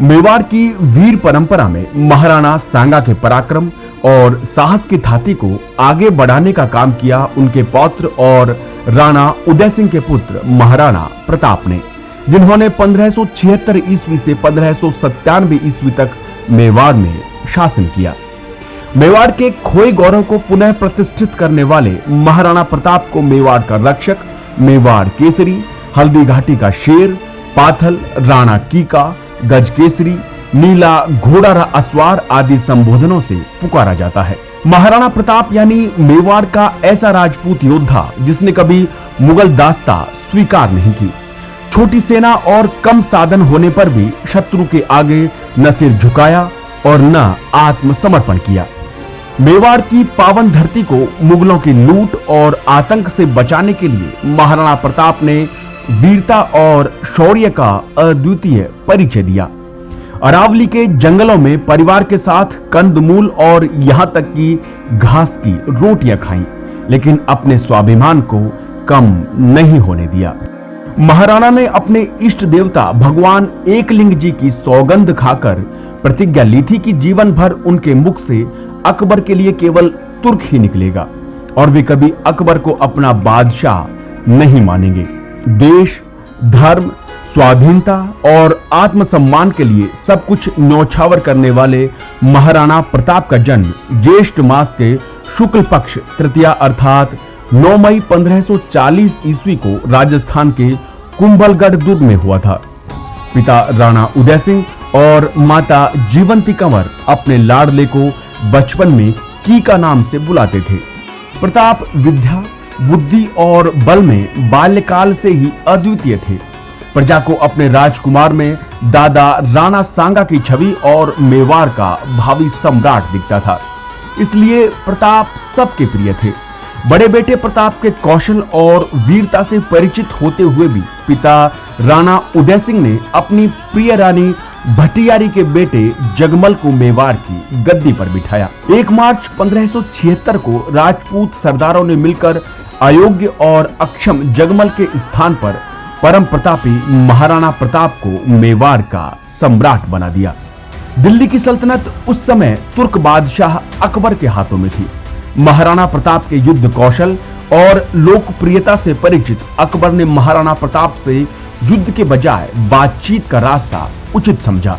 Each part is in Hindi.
मेवाड़ की वीर परंपरा में महाराणा सांगा के पराक्रम और साहस की थाती को आगे बढ़ाने का काम किया उनके पौत्र और राणा उदय सिंह के पुत्र महाराणा प्रताप ने, जिन्होंने 1576 ईस्वी से 1597 ईस्वी तक मेवाड़ में शासन किया। मेवाड़ के खोए गौरव को पुनः प्रतिष्ठित करने वाले महाराणा प्रताप को मेवाड़ का रक्षक, मेवाड़ केसरी, हल्दी घाटी का शेर, पाथल, राणा कीका, गज केसरी, नीला घोड़ा असवार आदि संबोधनों से पुकारा जाता है। महाराणा प्रताप यानी मेवाड़ का ऐसा राजपूत योद्धा जिसने कभी मुगल दास्ता स्वीकार नहीं की। छोटी सेना और कम साधन होने पर भी शत्रु के आगे न सिर झुकाया और न आत्मसमर्पण किया। मेवाड़ की पावन धरती को मुगलों की लूट और आतंक से बचाने के लिए महाराणा प्रताप ने वीरता और शौर्य का अद्वितीय परिचय दिया। अरावली के जंगलों में परिवार के साथ कंदमूल और यहां तक कि घास की रोटियां खाई, लेकिन अपने स्वाभिमान को कम नहीं होने दिया। महाराणा ने अपने इष्ट देवता भगवान एकलिंग जी की सौगंध खाकर प्रतिज्ञा ली थी कि जीवन भर उनके मुख से अकबर के लिए केवल तुर्क ही निकलेगा और वे कभी अकबर को अपना बादशाह नहीं मानेंगे। देश, धर्म, स्वाधीनता और आत्मसम्मान के लिए सब कुछ न्यौछावर करने वाले महाराणा प्रताप का जन्म ज्येष्ठ मास के शुक्ल पक्ष तृतीया अर्थात 9 मई 1540 ईस्वी को राजस्थान के कुंभलगढ़ दुर्ग में हुआ था। पिता राणा उदय सिंह और माता जीवंती कंवर अपने लाडले को बचपन में कीका नाम से बुलाते थे। प्रताप विद्या, बुद्धि और बल में बाल्यकाल से ही अद्वितीय थे। प्रजा को अपने राजकुमार में दादा राणा सांगा की छवि और मेवाड़ का भावी सम्राट दिखता था, इसलिए प्रताप सबके प्रिय थे। बड़े बेटे प्रताप के कौशल और वीरता से परिचित होते हुए भी पिता राणा उदय सिंह ने अपनी प्रिय रानी भटियारी के बेटे जगमल को मेवाड़ की गद्दी पर बिठाया। 1 मार्च 1576 को राजपूत सरदारों ने मिलकर अयोग्य और अक्षम जगमल के स्थान पर परम प्रतापी महाराणा प्रताप को मेवाड़ का सम्राट बना दिया। दिल्ली की सल्तनत उस समय तुर्क बादशाह अकबर के हाथों में थी। महाराणा प्रताप के युद्ध कौशल और लोकप्रियता से परिचित अकबर ने महाराणा प्रताप से युद्ध के बजाय बातचीत का रास्ता उचित समझा।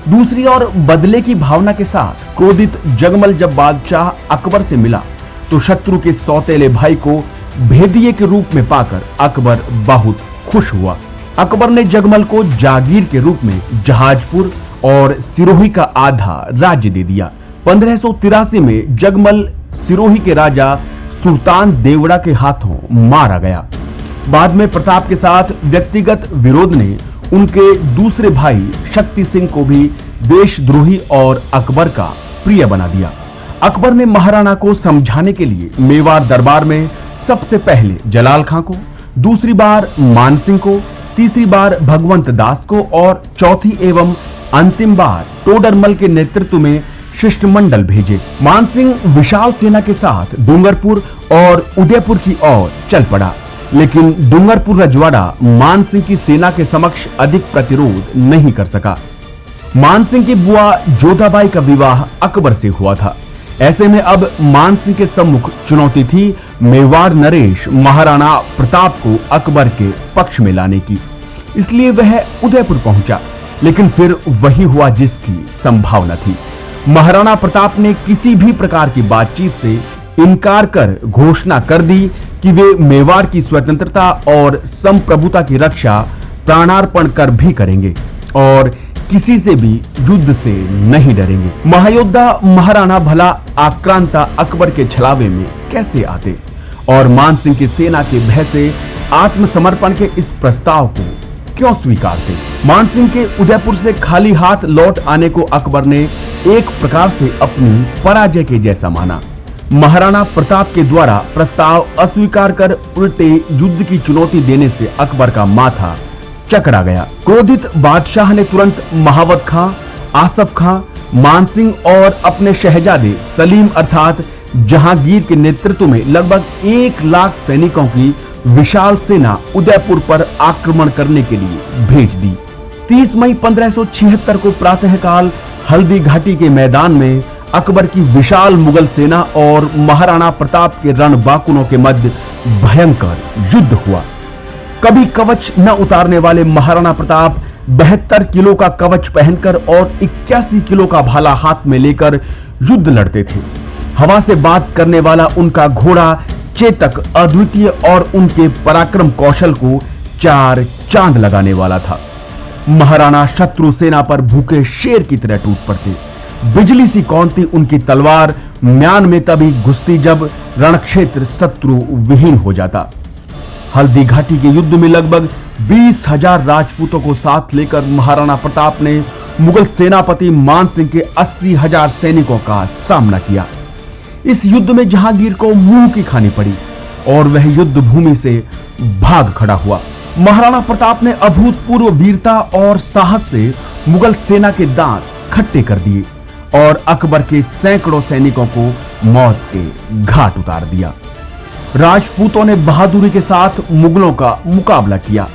दूसरी ओर बदले की भावना के साथ क्रोधित जगमल जब बादशाह अकबर से मिला तो शत्रु के सौतेले भाई को भेदिये के रूप में पाकर अकबर बहुत खुश हुआ। अकबर ने जगमल को जागीर के रूप में जहाजपुर और सिरोही का आधा राज्य दे दिया। 1583 में जगमल सिरोही के राजा सुल्तान देवड़ा के हाथों मारा गया। बाद में प्रताप के साथ व्यक्तिगत विरोध ने उनके दूसरे भाई शक्ति सिंह को भी देशद्रोही और अकबर का प्रिय बना दिया। अकबर ने महाराणा को समझाने के लिए मेवाड़ दरबार में सबसे पहले जलाल खां को, दूसरी बार मान सिंह को, तीसरी बार भगवंत दास को और चौथी एवं अंतिम बार टोडरमल के नेतृत्व में शिष्टमंडल भेजे। मान सिंह विशाल सेना के साथ डूंगरपुर और उदयपुर की ओर चल पड़ा, लेकिन डूंगरपुर रजवाड़ा मान सिंह की सेना के समक्ष अधिक प्रतिरोध नहीं कर सका। मान सिंह की बुआ जोधाबाई का विवाह अकबर से हुआ था। ऐसे में अब मान सिंह के सम्मुख चुनौती थी मेवाड़ नरेश महाराणा प्रताप को अकबर के पक्ष में लाने की। इसलिए वह उदयपुर पहुंचा, लेकिन फिर वही हुआ जिसकी संभावना थी। महाराणा प्रताप ने किसी भी प्रकार की बातचीत से इनकार कर घोषणा कर दी कि वे मेवाड़ की स्वतंत्रता और संप्रभुता की रक्षा प्राणार्पण कर भी करेंगे और किसी से भी युद्ध से नहीं डरेंगे। महायोद्धा महाराणा भला आक्रांता अकबर के छलावे में कैसे आते और मान सिंह की सेना के भय से आत्मसमर्पण के इस प्रस्ताव को क्यों स्वीकारते। मान सिंह के उदयपुर से खाली हाथ लौट आने को अकबर ने एक प्रकार से अपनी पराजय के जैसा माना। महाराणा प्रताप के द्वारा प्रस्ताव अस्वीकार कर उल्टे युद्ध की चुनौती देने से अकबर का माथा चकरा गया। क्रोधित बादशाह ने तुरंत महावत खां, आसफ खां, मान सिंह और अपने शहजादे सलीम अर्थात जहांगीर के नेतृत्व में लगभग 1 लाख सैनिकों की विशाल सेना उदयपुर पर आक्रमण करने के लिए भेज दी। 30 मई 1576 को प्रातःकाल हल्दी घाटी के मैदान में अकबर की विशाल मुगल सेना और महाराणा प्रताप के रणबांकुरों के मध्य भयंकर युद्ध हुआ। कभी कवच न उतारने वाले महाराणा प्रताप 72 किलो का कवच पहनकर और 81 किलो का भाला हाथ में लेकर युद्ध लड़ते थे। हवा से बात करने वाला उनका घोड़ा चेतक अद्वितीय और उनके पराक्रम कौशल को 4 चांद लगाने वाला था। महाराणा शत्रु सेना पर भूखे शेर की तरह टूट पड़ते। बिजली सी कौनती उनकी तलवार म्यान में तभी घुसती जब रणक्षेत्र शत्रु विहीन हो जाता। हल्दी घाटी के युद्ध में लगभग 20,000 राजपूतों को साथ लेकर महाराणा प्रताप ने मुगल सेनापति मान सिंह के 80,000 सैनिकों का सामना किया। इस युद्ध में जहांगीर को मुंह की खानी पड़ी और वह युद्ध भूमि से भाग खड़ा हुआ। महाराणा प्रताप ने अभूतपूर्व वीरता और साहस से मुगल सेना के दांत खट्टे कर दिए और अकबर के सैकड़ों सैनिकों को मौत के घाट उतार दिया। राजपूतों ने बहादुरी के साथ मुगलों का मुकाबला किया,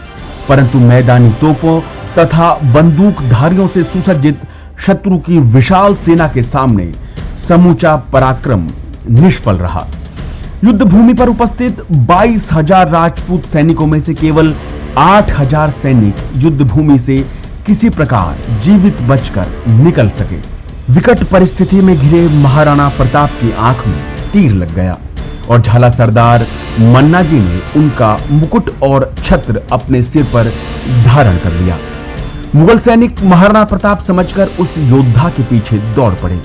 परंतु मैदानी तोपों तथा बंदूकधारियों से सुसज्जित शत्रु की विशाल सेना के सामने समूचा पराक्रम निष्फल रहा। युद्ध भूमि पर उपस्थित 22,000 राजपूत सैनिकों में से केवल 8,000 सैनिक युद्ध भूमि से किसी प्रकार जीवित बचकर निकल सके। विकट परिस्थिति में घिरे महाराणा प्रताप की आंख में तीर लग गया और झाला सरदार मन्ना जी ने उनका मुकुट और छत्र अपने सिर पर धारण कर लिया। मुगल सैनिक महाराणा प्रताप समझकर उस योद्धा के पीछे दौड़ पड़े।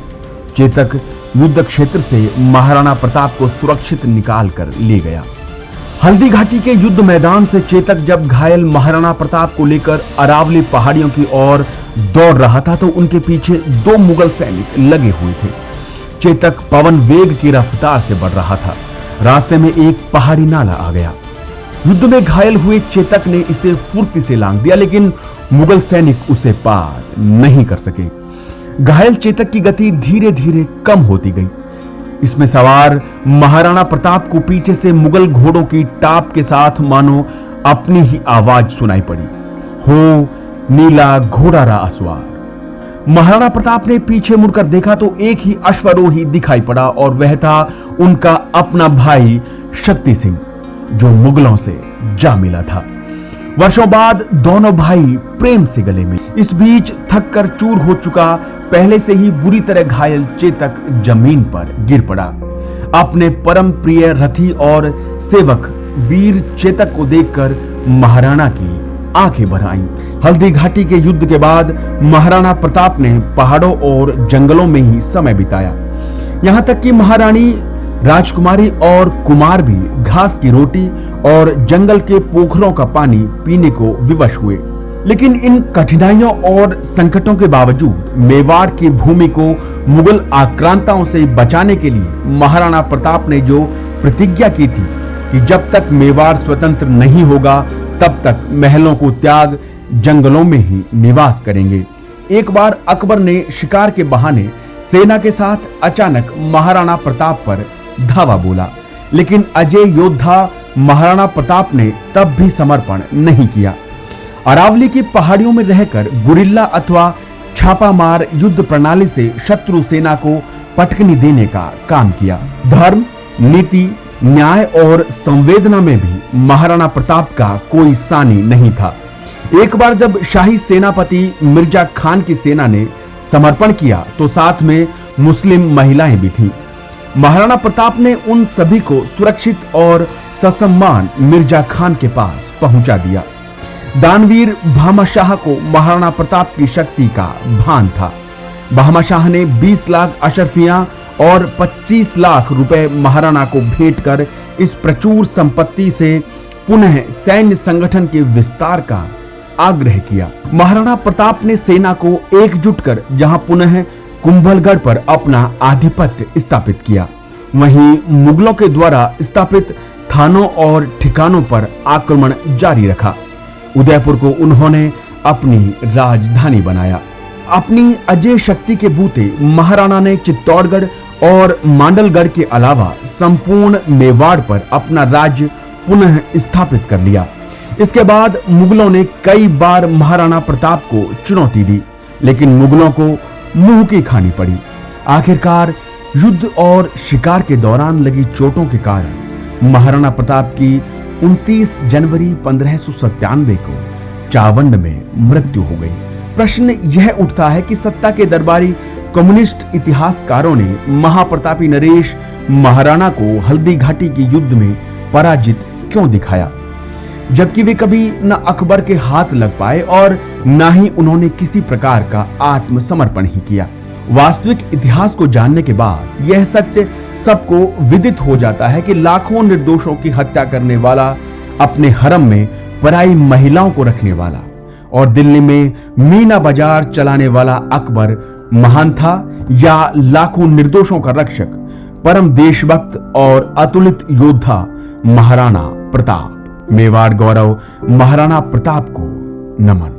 चेतक युद्ध क्षेत्र से महाराणा प्रताप को सुरक्षित निकाल कर ले गया। हल्दी घाटी के युद्ध मैदान से चेतक जब घायल महाराणा प्रताप को लेकर अरावली पहाड़ियों की ओर दौड़ रहा था तो उनके पीछे 2 मुगल सैनिक लगे हुए थे। चेतक पवन वेग की रफ्तार से बढ़ रहा था। रास्ते में एक पहाड़ी नाला आ गया। युद्ध में घायल हुए चेतक ने इसे फुर्ती से लांघ दिया, लेकिन मुगल सैनिक उसे पार नहीं कर सके। घायल चेतक की गति धीरे धीरे कम होती गई। इसमें सवार महाराणा प्रताप को पीछे से मुगल घोड़ों की टाप के साथ मानो अपनी ही आवाज सुनाई पड़ी, हो नीला घोड़ा रा असवार। महाराणा प्रताप ने पीछे मुड़कर देखा तो एक ही अश्वारोही दिखाई पड़ा और वह था उनका अपना भाई शक्ति सिंह, जो मुगलों से जा मिला था। वर्षों बाद दोनों भाई प्रेम से गले मिले। इस बीच थक कर चूर हो चुका, पहले से ही बुरी तरह घायल चेतक जमीन पर गिर पड़ा। अपने परम प्रिय रथी और सेवक वीर चेतक को देखकर महाराणा की आंखें भर आईं। हल्दी घाटी के युद्ध के बाद महाराणा प्रताप ने पहाड़ों और जंगलों में ही समय बिताया। यहां तक कि महारानी राजकुमारी और कुमार भी घास की रोटी और जंगल के पोखरों का पानी पीने को विवश हुए। लेकिन इन कठिनाइयों और संकटों के बावजूद मेवाड़ की भूमि को मुगल आक्रांताओं से बचाने के लिए महाराणा प्रताप ने जो प्रतिज्ञा की थी कि जब तक मेवाड़ स्वतंत्र नहीं होगा तब तक महलों को त्याग जंगलों में ही निवास करेंगे। एक बार अकबर ने शिकार के बहाने सेना के साथ अचानक महाराणा प्रताप पर धावा बोला, लेकिन अजय योद्धा महाराणा प्रताप ने तब भी समर्पण नहीं किया। अरावली की पहाड़ियों में रहकर गुरिल्ला अथवा छापामार युद्ध प्रणाली से शत्रु सेना को पटकनी देने का काम किया। धर्म, नीति, न्याय और संवेदना में भी महाराणा प्रताप का कोई सानी नहीं था। एक बार जब शाही सेनापति मिर्जा खान की सेना ने समर्पण किया तो साथ में मुस्लिम महिलाएं भी थीं। महाराणा प्रताप ने उन सभी को सुरक्षित और ससम्मान मिर्जा खान के पास पहुंचा दिया। दानवीर भामा शाह को महाराणा प्रताप की शक्ति का भान था। भामा शाह ने 20 लाख अशरफियां और 25 लाख रुपए महाराणा को भेंट कर इस प्रचुर संपत्ति से पुनः सैन्य संगठन के विस्तार का आग्रह किया। महाराणा प्रताप ने सेना को एकजुट कर जहां पुनः कुंभलगढ़ पर अपना आधिपत्य स्थापित किया, वहीं मुगलों के द्वारा स्थापित थानों और ठिकानों पर आक्रमण जारी रखा। उदयपुर को उन्होंने अपनी राजधानी बनाया। अपनी अजय शक्ति के बूते महाराणा ने चित्तौड़गढ़ और मांडलगढ़ के अलावा संपूर्ण मेवाड़ पर अपना राज्य पुनः स्थापित कर लिया। इसके बाद मुगलों ने कई बार महाराणा प्रताप को चुनौती दी, लेकिन मुगलों को मुंह की खानी पड़ी। आखिरकार युद्ध और शिकार के दौरान लगी चोटों के कारण महाराणा प्रताप की 29 जनवरी 1597 को चावंड में मृत्यु हो गई। प्रश्न यह उठता है कि सत्ता के दरबारी कम्युनिस्ट इतिहासकारों ने महाप्रतापी नरेश महाराणा को हल्दी घाटी के युद्ध में पराजित क्यों दिखाया, जबकि वे कभी न अकबर के हाथ लग पाए और न ही उन्होंने किसी प्रकार का आत्मसमर्पण ही किया। वास्तविक इतिहास को जानने के बाद यह सत्य सबको विदित हो जाता है कि लाखों निर्दोषों की हत्या करने वाला, अपने हरम में पराई महिलाओं को रखने वाला और दिल्ली में मीना बाजार चलाने वाला अकबर महान था या लाखों निर्दोषों का रक्षक, परम देशभक्त और अतुलित योद्धा महाराणा प्रताप। मेवाड़ गौरव महाराणा प्रताप को नमन।